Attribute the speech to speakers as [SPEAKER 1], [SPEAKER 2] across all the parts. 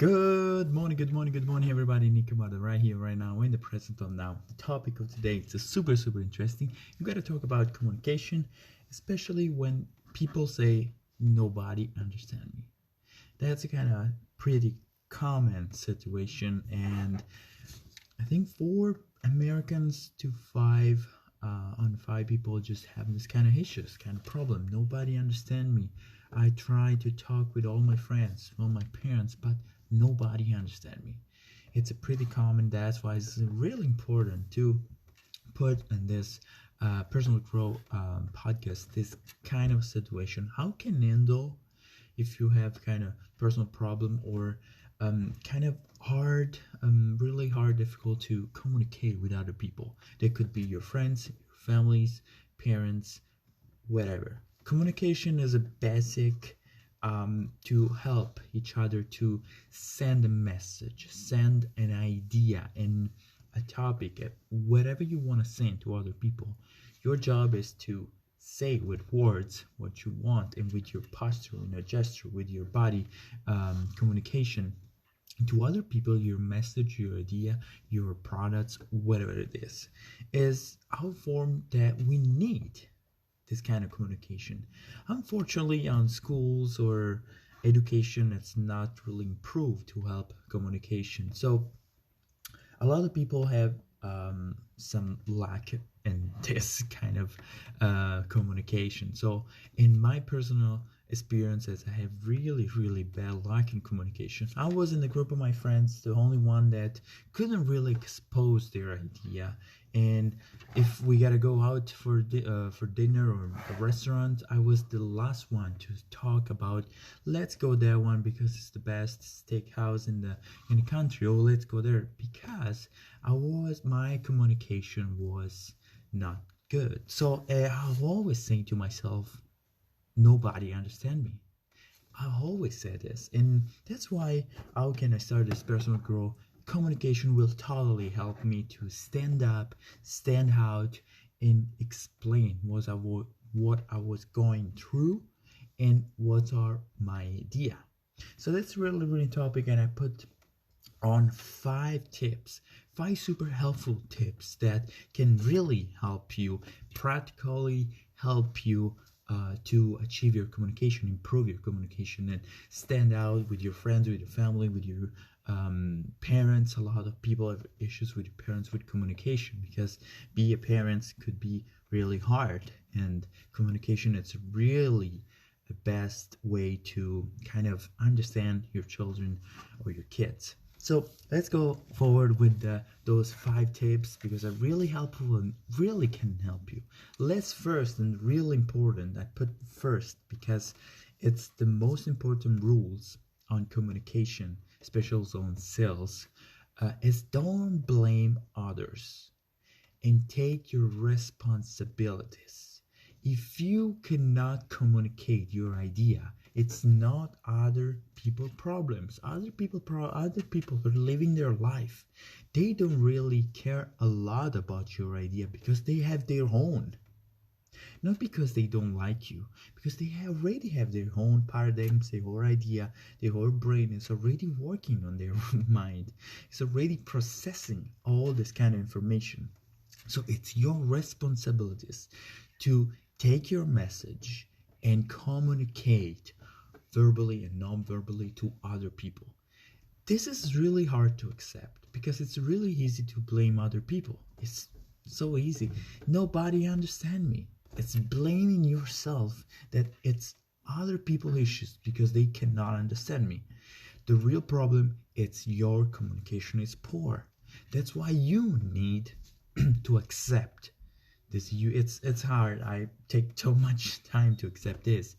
[SPEAKER 1] Good morning, everybody. Camarda right here, right now, in the present of now. The topic of today is super interesting. You got to talk about communication, especially when people say nobody understand me. That's a kind of pretty common situation, and I think 4 Americans to five people just have this kind of issues, kind of problem. Nobody understand me. I try to talk with all my friends, all my parents, but nobody understand me. It's a pretty common. That's why it's really important to put in this personal growth podcast this kind of situation. How can handle if you have kind of personal problem or kind of hard, really hard, difficult to communicate with other people. They could be your friends, your families, parents, whatever. Communication is a basic to help each other to send a message, send an idea and a topic, whatever you want to send to other people. Your job is to say with words what you want, and with your posture and your gesture, with your body communication to other people, your message, your idea, your products, whatever it is our form that we need this kind of communication. Unfortunately, on schools or education, it's not really improved to help communication. So a lot of people have some lack in this kind of communication. So in my personal experiences, I have really bad lack in communication. I was in the group of my friends the only one that couldn't really expose their idea, and if we gotta go out for dinner or a restaurant, I was the last one to talk about, let's go there one because it's the best steakhouse in the country, or let's go there, because my communication was not good. So I always say to myself, nobody understand me. I always say this, and that's why how can I start this personal growth? Communication will totally help me to stand up, stand out, and explain what I was going through and what are my idea. So that's really topic, and I put on 5 super helpful tips that can really help you, practically help you to achieve your communication, improve your communication, and stand out with your friends, with your family, with your parents. A lot of people have issues with your parents with communication, because being a parent could be really hard, and communication is really the best way to kind of understand your children or your kids. So let's go forward with those 5 tips, because they're really helpful and really can help you. Let's first, and really important, I put first because it's the most important rules on communication, especially on sales, is don't blame others and take your responsibilities. If you cannot communicate your idea, it's not other people problems. Other people are living their life. They don't really care a lot about your idea because they have their own. Not because they don't like you, because they already have their own paradigms, their whole idea, their whole brain is already working on their mind. It's already processing all this kind of information. So it's your responsibilities to take your message and communicate verbally and non-verbally to other people. This is really hard to accept because it's really easy to blame other people. It's so easy. Nobody understand me. It's blaming yourself that it's other people's issues because they cannot understand me. The real problem, it's your communication is poor. That's why you need to accept this. It's hard. I take so much time to accept this,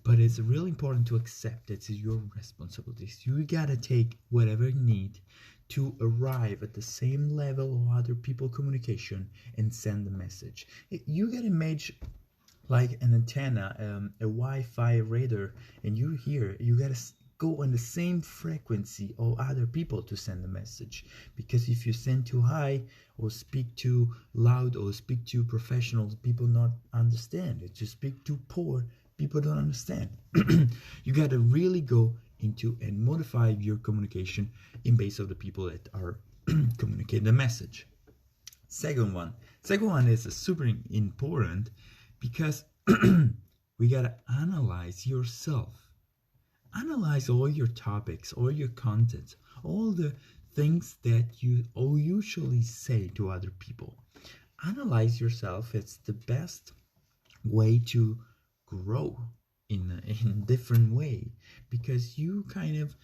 [SPEAKER 1] but it's really important to accept it's your responsibilities. You gotta take whatever you need to arrive at the same level of other people communication and send the message. You gotta imagine like an antenna, a Wi-Fi radar, and you gotta go on the same frequency of other people to send the message. Because if you send too high or speak too loud or speak too professional, people not understand. If you speak too poor, people don't understand. You gotta really go into and modify your communication in base of the people that are communicating the message. Second one is super important because we gotta analyze yourself. Analyze all your topics, all your content, all the things that you usually say to other people. Analyze yourself. It's the best way to grow in a different way, because you kind of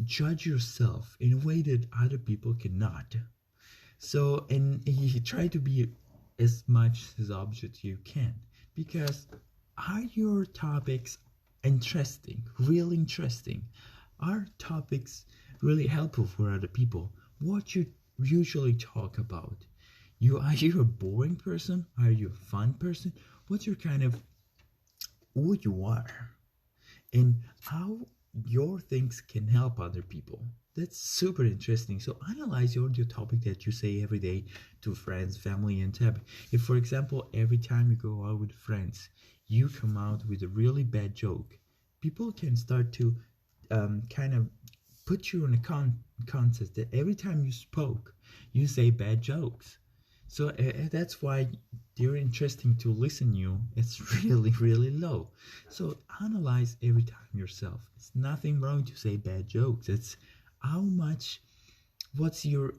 [SPEAKER 1] judge yourself in a way that other people cannot. So, and you try to be as much as object you can, because are your topics interesting, really interesting? Are topics really helpful for other people? What you usually talk about? Are you a boring person? Are you a fun person? What's your kind of who you are, and how your things can help other people? That's super interesting. So analyze your topic that you say every day to friends, family, and tab. If, for example, every time you go out with friends, you come out with a really bad joke, people can start to kind of put you in a context that every time you spoke, you say bad jokes. So that's why they're interesting to listen you. It's really, really low. So analyze every time yourself. It's nothing wrong to say bad jokes. It's what's your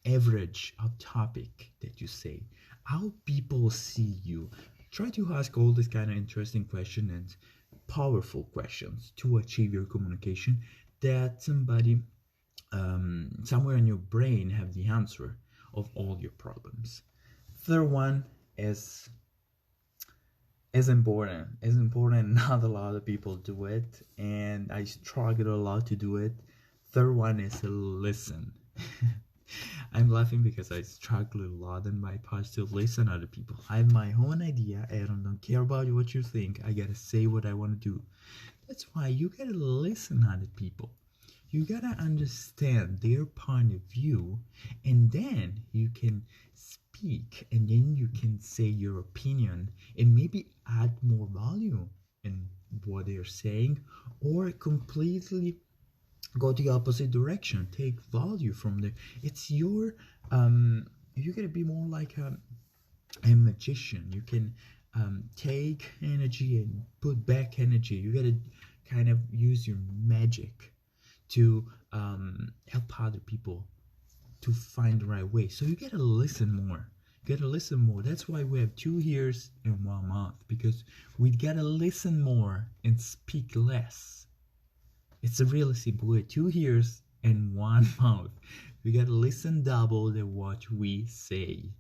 [SPEAKER 1] average of topic that you say, how people see you. Try to ask all these kind of interesting questions and powerful questions to achieve your communication, that somebody somewhere in your brain have the answer of all your problems. Third one is important. Not a lot of people do it, and I struggle a lot to do it. Third one is listen. I'm laughing because I struggle a lot in my parts to listen to other people. I have my own idea and I don't care about what you think. I gotta say what I want to do. That's why you gotta listen to other people. You gotta understand their point of view, and then you can speak, and then you can say your opinion and maybe add more value in what they're saying, or completely go the opposite direction, take value from there. It's your you gotta be more like a magician. You can take energy and put back energy. You gotta kind of use your magic to help other people to find the right way. So you gotta listen more. That's why we have 2 years and 1 month, because we gotta listen more and speak less. It's a really simple way. 2 years and 1 month. We gotta listen double than what we say.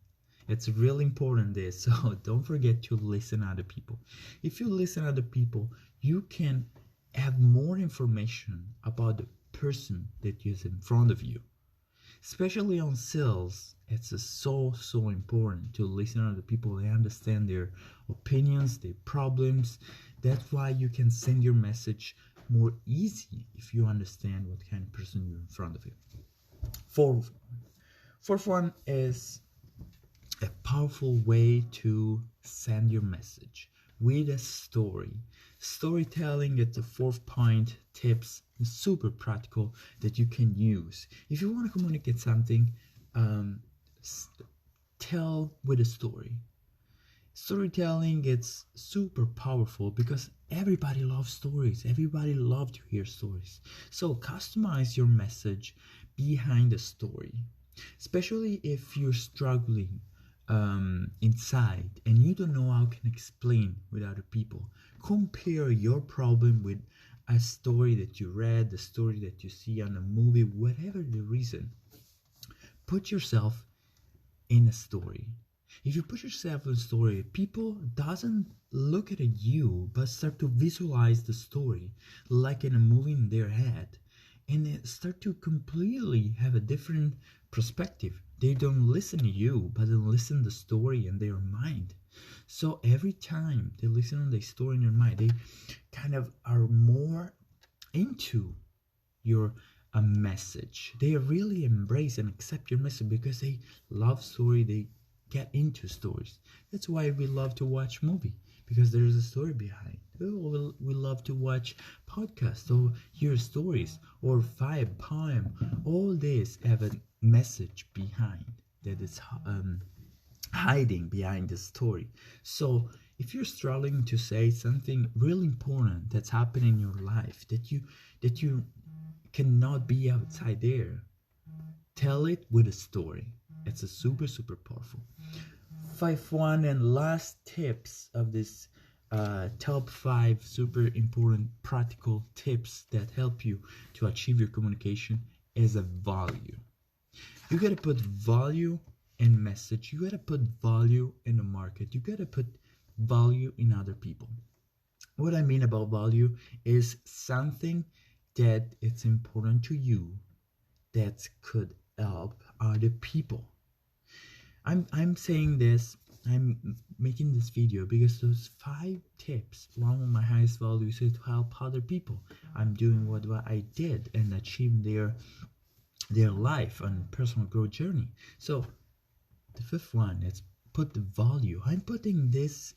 [SPEAKER 1] It's really important this. So don't forget to listen to other people. If you listen to other people, you can have more information about the person that is in front of you. Especially on sales, it's so important to listen to the people. They understand their opinions, their problems. That's why you can send your message more easy if you understand what kind of person you're in front of you. Fourth one is a powerful way to send your message with a story. Storytelling is the 4th point. Tips is super practical that you can use. If you want to communicate something, tell with a story. Storytelling is super powerful because everybody loves stories. Everybody loves to hear stories. So customize your message behind the story, especially if you're struggling inside and you don't know how to explain with other people. Compare your problem with a story that you read, the story that you see on a movie, whatever the reason. Put yourself in a story. If you put yourself in a story, people doesn't look at you but start to visualize the story like in a movie in their head, and they start to completely have a different perspective. They don't listen to you, but they listen to the story in their mind. So every time they listen to the story in your mind, they kind of are more into your message. They really embrace and accept your message because they love story. They get into stories. That's why we love to watch movie, because there is a story behind. we love to watch podcasts or hear stories or five poem. All this have a message behind that is hiding behind the story. So if you're struggling to say something really important that's happening in your life that you cannot be outside there, tell it with a story. It's a super powerful. Fifth one and last tips of this top 5 super important practical tips that help you to achieve your communication is a value. You gotta put value in message. You gotta put value in the market. You gotta put value in other people. What I mean about value is something that it's important to you that could help other people. I'm saying this, I'm making this video because those 5 tips, one of my highest values is to help other people. I'm doing what I did and achieve their life and personal growth journey. So the 5th one is put the value. I'm putting this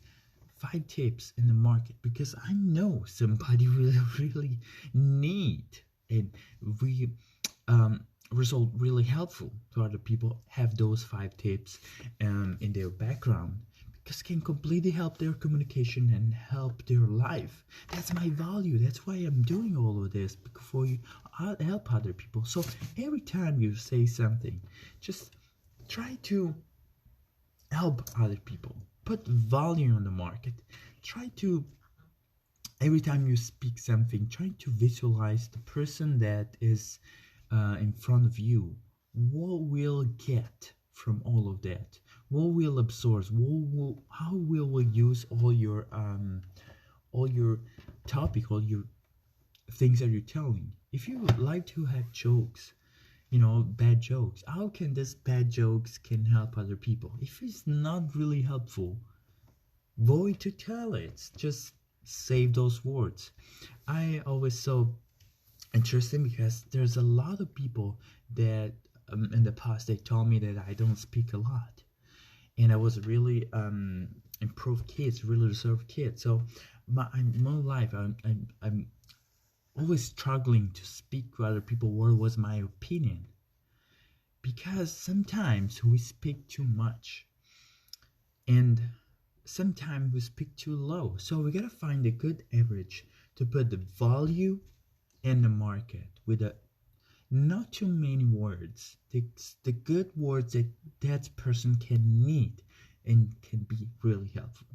[SPEAKER 1] 5 tips in the market because I know somebody really need, and we result really helpful to other people have those 5 tips in their background, because it can completely help their communication and help their life. That's my value. That's why I'm doing all of this, before you help other people. So every time you say something, just try to help other people, put value on the market. Try to, every time you speak something, try to visualize the person that is in front of you. What will get from all of that? What will absorb? How will we use all your topic, all your things that you're telling? If you would like to have jokes, bad jokes, how can this bad jokes can help other people? If it's not really helpful, avoid to tell it. Just save those words. I always saw interesting because there's a lot of people that in the past they told me that I don't speak a lot, and I was really improved kids, really reserved kid. So my life I'm always struggling to speak to other people what was my opinion, because sometimes we speak too much and sometimes we speak too low. So we gotta find a good average to put the value in the market with not too many words, the good words that person can need and can be really helpful.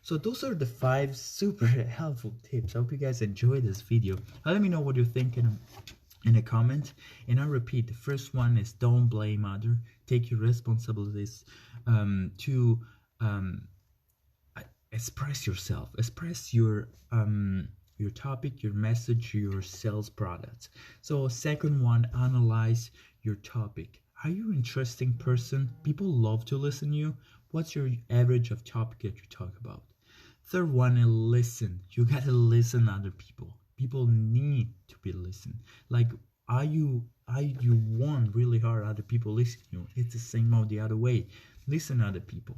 [SPEAKER 1] So those are the 5 super helpful tips. I hope you guys enjoyed this video. Let me know what you're thinking in a comment. And I repeat, the first one is don't blame others. Take your responsibilities to express yourself, express your topic, your message, your sales products. So second one, analyze your topic. Are you an interesting person? People love to listen to you. What's your average of topic that you talk about? Third one is listen. You gotta listen to other people. People need to be listened. Like, are you want really hard other people listen to you? It's the same or the other way. Listen to other people.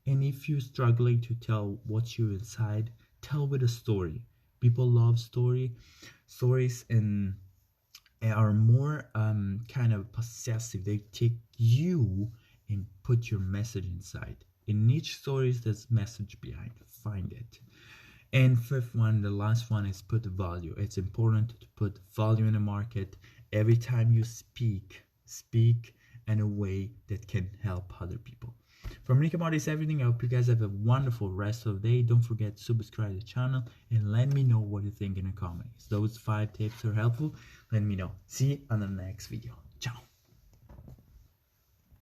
[SPEAKER 1] And if you're struggling to tell what's you inside, tell with a story. People love stories, and are more kind of possessive. They take you and put your message inside. In each story there's message behind. Find it. And fifth one, the last one, is put value. It's important to put value in the market. Every time you speak in a way that can help other people. From me, Camarda, is everything. I hope you guys have a wonderful rest of the day. Don't forget to subscribe to the channel and let me know what you think in the comments. Those 5 tips are helpful. Let me know. See you on the next video.